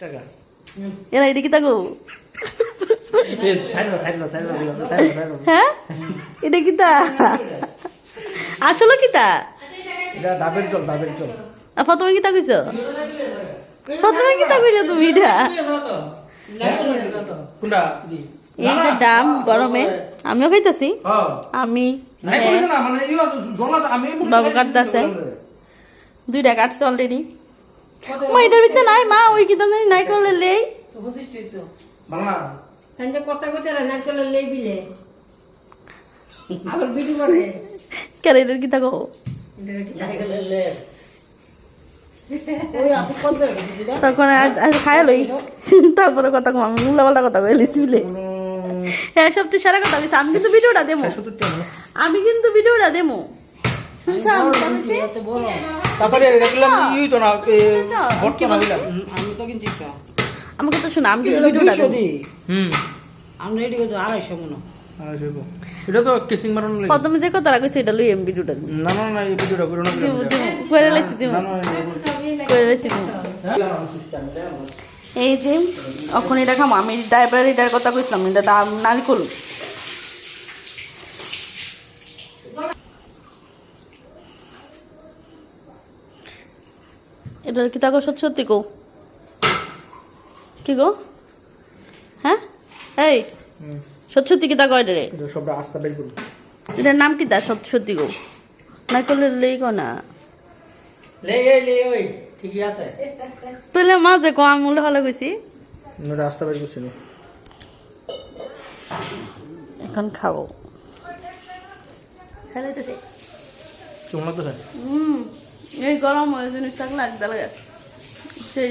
টাকা এরা এটা কি তাকো হ্যাঁ এটা কি তা আসলে কি তা এটা ডাবের জল প্রথমে কি তা কইছো প্রথমে কি তা কইছো তুমি এটা কোনটা এই যে ডাম গরমে আমিও খাইতাছি আমি নাই কইছ না মানে ইও জল আছে আমি বাবু কাটতাছে দুইটা কাটছে অলরেডি মা এটার ভিতরে নাই মা ওই কি জানি নাই করলে লেই তো বুঝিস তুই তো বাংলা তাহলে কথা কইতে না করলে লেই বিলে আবার ভিডিও করে কেন এটার কি তাকো তখন আজ খাই লই তারপরে কথা কম আমি উল্লাপাল্টা কথা কইলিস বিলে হ্যাঁ সবচেয়ে সেরা কথা কইছি আমি কিন্তু ভিডিওটা দেবো তারপরে দেখলাম ইই তো না বর্তমানে আমি তো কিনছি তো আমাকে তো শোনা আমি কিন্তু ভিডিওটা দেবো আমরা রেডি করতে 250 মনে এটা তো কেসিং মারানো লাগে প্রথমে যে কথা কইছি এটা লই আমি ভিডিওটা দেবো না না না এই ভিডিওটা করো না করে লাইছি দিমু করে লাইছি দিমু এই যে এখন এটা খামো আমি ড্রাইভার এটার কথা কইছিলাম এটা নারিকল এটার কি তাকো সত্যি কো কি গো হ্যাঁ এই সত্যি কি তাকো এটা রে এটা সব আস্তা বের করব এটার নাম কি তা সত্যি গো না করলে লেই কো না লে ওই ঠিকই আছে তাহলে মাঝে কো আমি মূল্য ভালো কইছি এটা আস্তা বের করছি এখন খাবো খেলাইতেছে কেমন লাগতেছে এই গরম হয়ে জিনিসটা লাগতে লাগে সেই